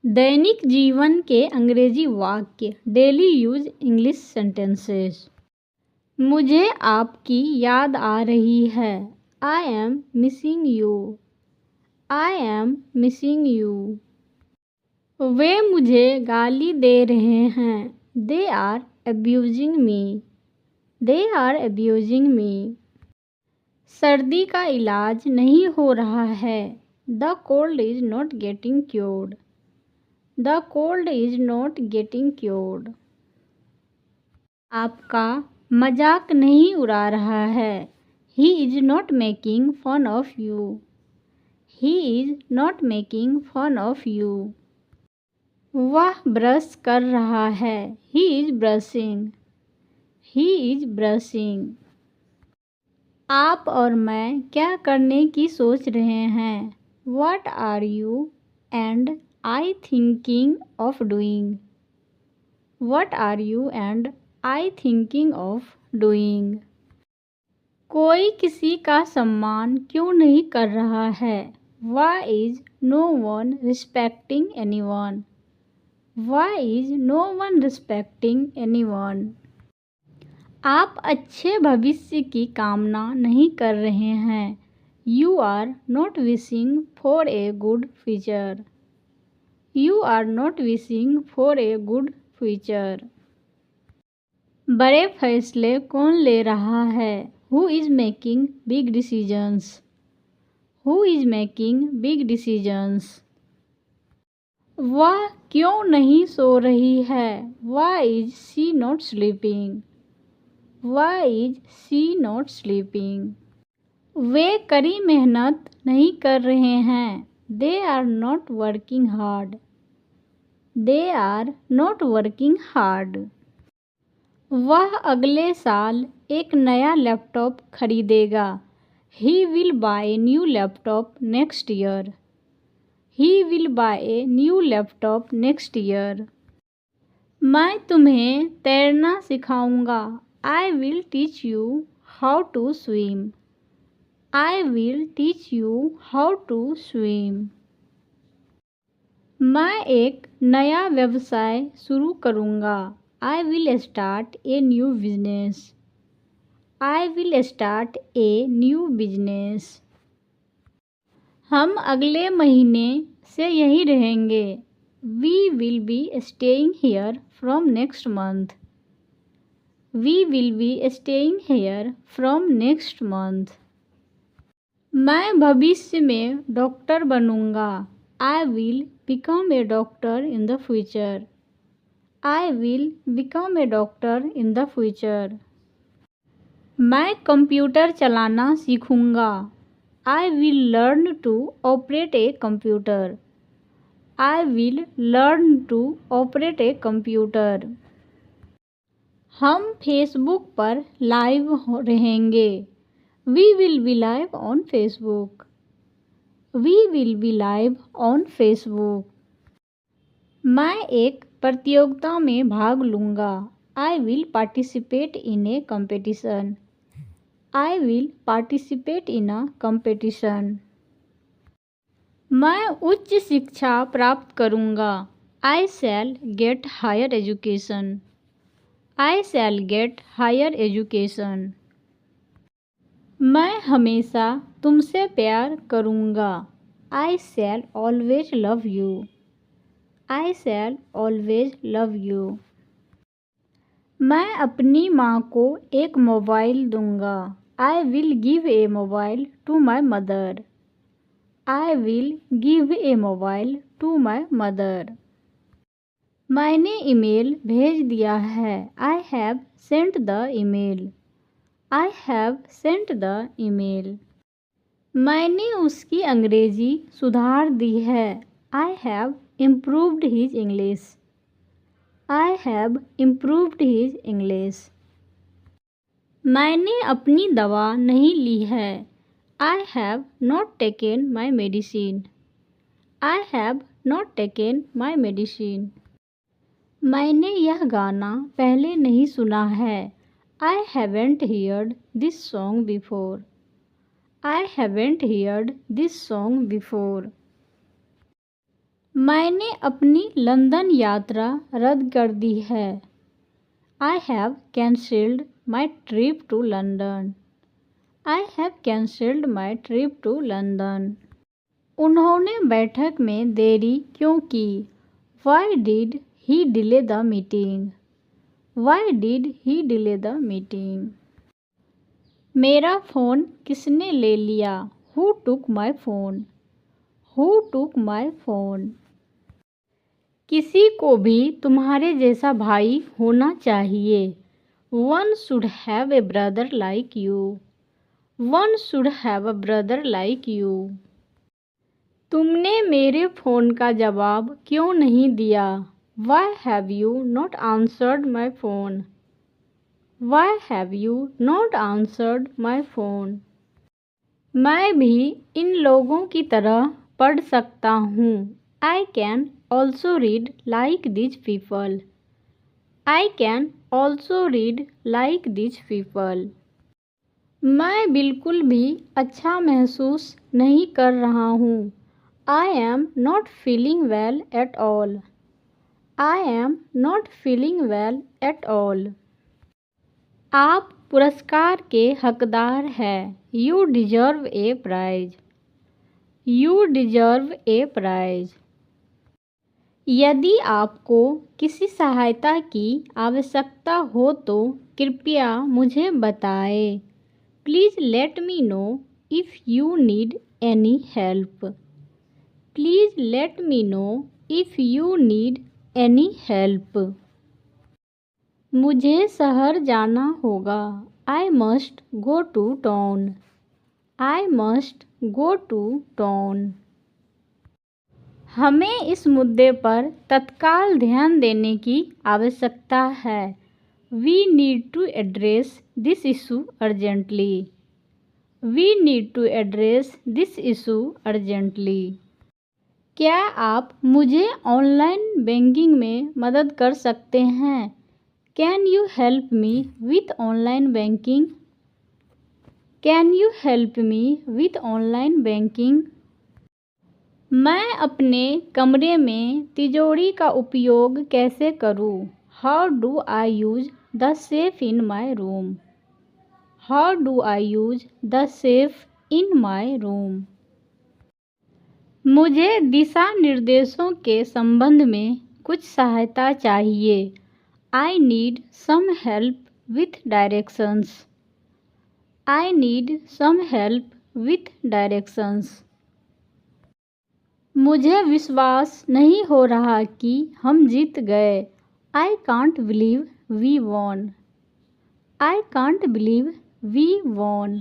दैनिक जीवन के अंग्रेजी वाक्य, डेली यूज इंग्लिश सेंटेंसेस। मुझे आपकी याद आ रही है। I am missing you. I am missing you. वे मुझे गाली दे रहे हैं। They are abusing me. They are abusing me. सर्दी का इलाज नहीं हो रहा है। The cold is not getting cured. The cold is not getting cured. आपका मजाक नहीं उड़ा रहा है। He is not making fun of you. He is not making fun of you. वह ब्रश कर रहा है। He is brushing. He is brushing. आप और मैं क्या करने की सोच रहे हैं? What are you and I thinking of doing? What are you and I thinking of doing? कोई किसी का सम्मान क्यों नहीं कर रहा है? Why is no one respecting anyone? Why is no one respecting anyone? आप अच्छे भविष्य की कामना नहीं कर रहे हैं। You are not wishing for a good future. You are not wishing for a good future. बड़े फैसले कौन ले रहा है? Who is making big decisions? Who is making big decisions? वह क्यों नहीं सो रही है? Why is she not sleeping? Why is she not sleeping? वे कड़ी मेहनत नहीं कर रहे हैं। They are not working hard. They are not working hard. वह अगले साल एक नया लैपटॉप खरीदेगा। He will buy a new laptop next year. He will buy a new laptop next year. मैं तुम्हें तैरना सिखाऊंगा। I will teach you how to swim. I will teach you how to swim. मैं एक नया व्यवसाय शुरू करूंगा। I will start a new business. I will start a new business. हम अगले महीने से यहीं रहेंगे। We will be staying here from next month. We will be staying here from next month. मैं भविष्य में डॉक्टर बनूंगा। I will become a doctor in the future. I will become a doctor in the future. मैं computer चलाना सीखूंगा। I will learn to operate a computer. I will learn to operate a computer. हम Facebook पर live रहेंगे। We will be live on Facebook. We will be live on Facebook. मैं एक प्रतियोगिता में भाग लूंगा। I will participate in a competition. I will participate in a competition. मैं उच्च शिक्षा प्राप्त करूंगा। I shall get higher education. I shall get higher education. मैं हमेशा तुमसे प्यार करूंगा। I shall always love you. I shall always love you. मैं अपनी माँ को एक मोबाइल दूंगा। I will give a mobile to my mother. I will give a mobile to my mother. मैंने ईमेल भेज दिया है। I have sent the email. I have sent the email. मैंने उसकी अंग्रेजी सुधार दी है। I have improved his English. I have improved his English. मैंने अपनी दवा नहीं ली है। I have not taken my medicine. I have not taken my medicine. मैंने यह गाना पहले नहीं सुना है। I haven't heard this song before. I haven't heard this song before. मैंने अपनी लंदन यात्रा रद्द कर दी है। I have cancelled my trip to London. I have cancelled my trip to London. उन्होंने बैठक में देरी क्यों की? Why did he delay the meeting? Why did he delay the meeting? मेरा फ़ोन किसने ले लिया? Who took my phone? Who took my phone? किसी को भी तुम्हारे जैसा भाई होना चाहिए। One should have a brother like you. One should have a brother like you. तुमने मेरे फ़ोन का जवाब क्यों नहीं दिया? Why have you not answered my phone? Why have you not answered my phone? मैं भी इन लोगों की तरह पढ़ सकता हूँ। I can also read like these people. I can also read like these people. मैं बिल्कुल भी अच्छा महसूस नहीं कर रहा हूँ। I am not feeling well at all. I am not feeling well at all. आप पुरस्कार के हकदार हैं। You deserve a prize. You deserve a prize. यदि आपको किसी सहायता की आवश्यकता हो तो कृपया मुझे बताएं। Please let me know if you need any help. Please let me know if you need any help. मुझे शहर जाना होगा। I must go to town. I must go to town. हमें इस मुद्दे पर तत्काल ध्यान देने की आवश्यकता है। We need to address this issue urgently. We need to address this issue urgently. क्या आप मुझे ऑनलाइन बैंकिंग में मदद कर सकते हैं? Can you help me with online banking? Can you help me with online banking? मैं अपने कमरे में तिजोरी का उपयोग कैसे करूं? How do I use the safe in my room? How do I use the safe in my room? मुझे दिशा निर्देशों के संबंध में कुछ सहायता चाहिए। I need some help with directions. I need some help with directions. मुझे विश्वास नहीं हो रहा कि हम जीत गए। I can't believe we won. I can't believe we won.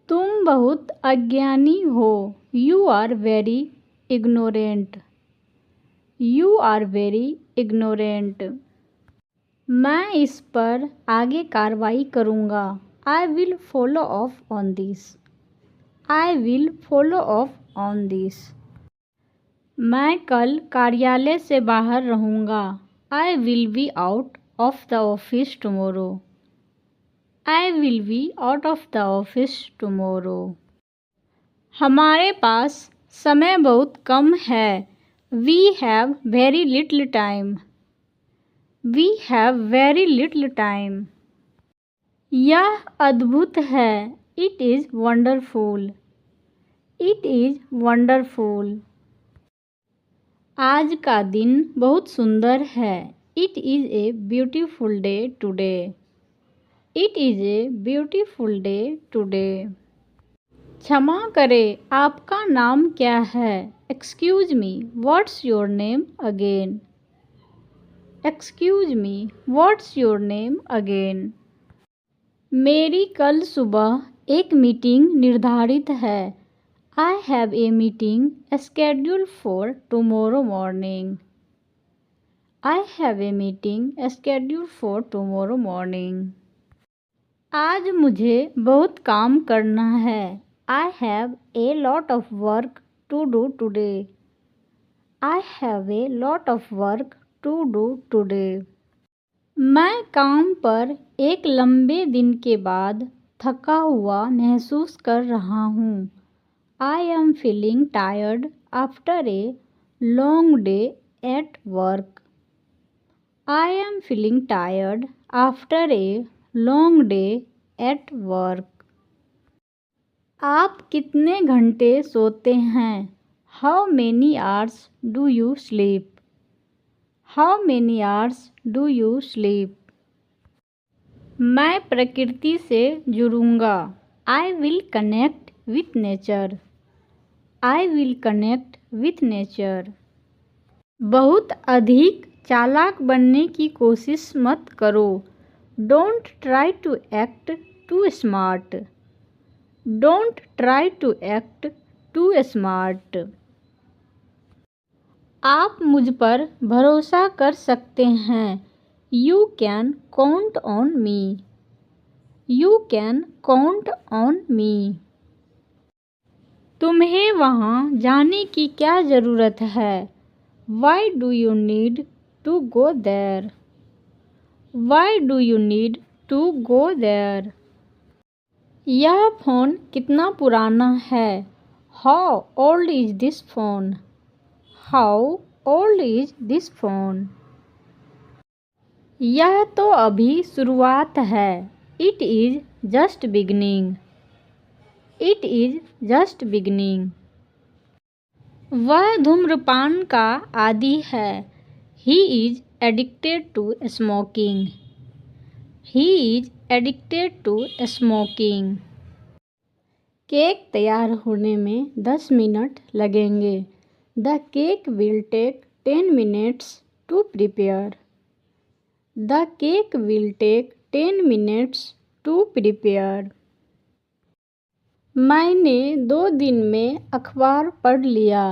तुम बहुत अज्ञानी हो। You are very ignorant. You are very ignorant. मैं इस पर आगे कार्रवाई करूँगा। I will follow up on this. I will follow up on this. मैं कल कार्यालय से बाहर रहूँगा। I will be out of the office tomorrow. I will be out of the office tomorrow. हमारे पास समय बहुत कम है। We have very little time. We have very little time. यह अद्भुत है। It is wonderful. It is wonderful. आज का दिन बहुत सुंदर है। It is a beautiful day today. It is a beautiful day today. क्षमा करें, आपका नाम क्या है? Excuse me, what's your name again? Excuse me, what's your name again? मेरी कल सुबह एक मीटिंग निर्धारित है। I have a meeting scheduled for tomorrow morning. I have a meeting scheduled for tomorrow morning. आज मुझे बहुत काम करना है। I have a lot of work to do today. I have a lot of work to do today. मैं काम पर एक लंबे दिन के बाद थका हुआ महसूस कर रहा हूँ। I am feeling tired after a long day at work. I am feeling tired after a long day at work. आप कितने घंटे सोते हैं? How many hours do you sleep? How many hours do you sleep? मैं प्रकृति से जुड़ूंगा. I will connect with nature. I will connect with nature. बहुत अधिक चालाक बनने की कोशिश मत करो. Don't try to act too smart. Don't try to act too smart. आप मुझ पर भरोसा कर सकते हैं. You can count on me. You can count on me. तुम्हें वहाँ जाने की क्या ज़रूरत है? Why do you need to go there? Why do you need to go there? यह फ़ोन कितना पुराना है? How old is this phone? How old is this phone? यह तो अभी शुरुआत है. It is just beginning. It is just beginning. वह धूम्रपान का आदी है. He is addicted to smoking. He is addicted to smoking. Cake तैयार होने में 10 मिनट लगेंगे. The cake will take 10 minutes to prepare. The cake will take 10 minutes to prepare. मैंने 2 दिन में अखबार पढ़ लिया.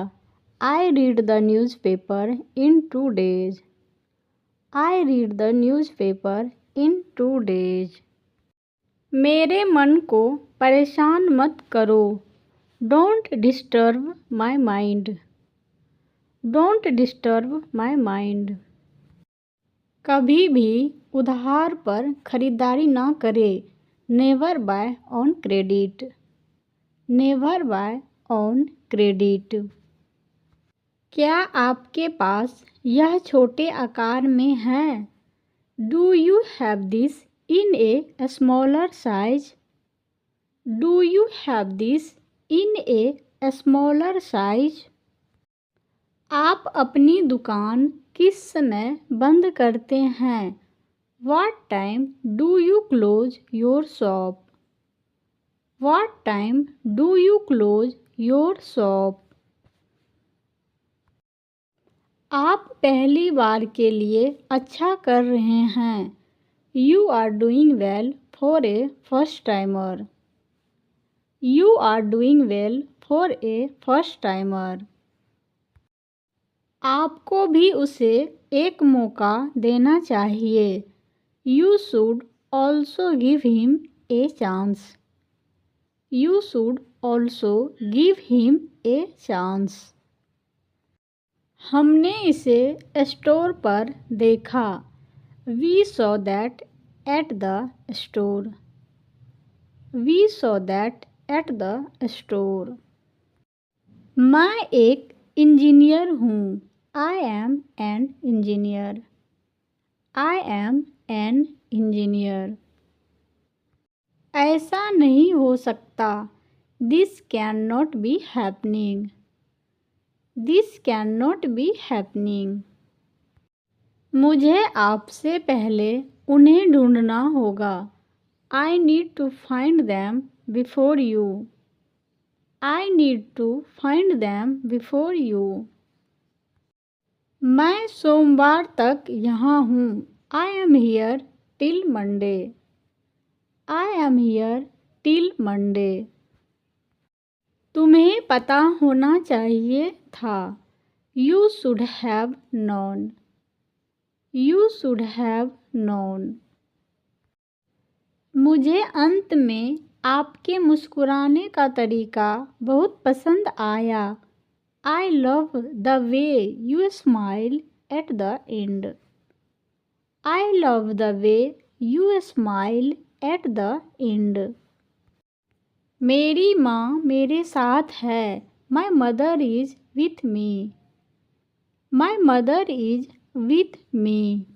I read the newspaper in 2 days. I read the newspaper in 2 days. मेरे मन को परेशान मत करो. Don't disturb my mind. Don't disturb my mind. कभी भी उधार पर खरीदारी ना करें. Never buy on credit. Never buy on credit. क्या आपके पास यह छोटे आकार में है? Do you have this in a smaller size? Do you have this in a smaller size? आप अपनी दुकान किस समय बंद करते हैं? What time do you close your shop? What time do you close your shop? आप पहली बार के लिए अच्छा कर रहे हैं. You are doing well for a first timer. You are doing well for a first timer. आपको भी उसे एक मौका देना चाहिए. You should also give him a chance. You should also give him a chance. हमने इसे स्टोर पर देखा. We saw that at the store. We saw that at the store. मैं एक इंजीनियर हूँ. I am an engineer. I am an engineer. ऐसा नहीं हो सकता. This cannot be happening. This cannot be happening. मुझे आपसे पहले उन्हें ढूंढना होगा. I need to find them before you. I need to find them before you. मैं सोमवार तक यहाँ हूँ. I am here till Monday. I am here till Monday. तुम्हें पता होना चाहिए था. You should have known. You should have known. मुझे अंत में आपके मुस्कुराने का तरीका बहुत पसंद आया. I love the way you smile at the end. I love the way you smile at the end. मेरी माँ मेरे साथ है. My mother is with me. My mother is with me.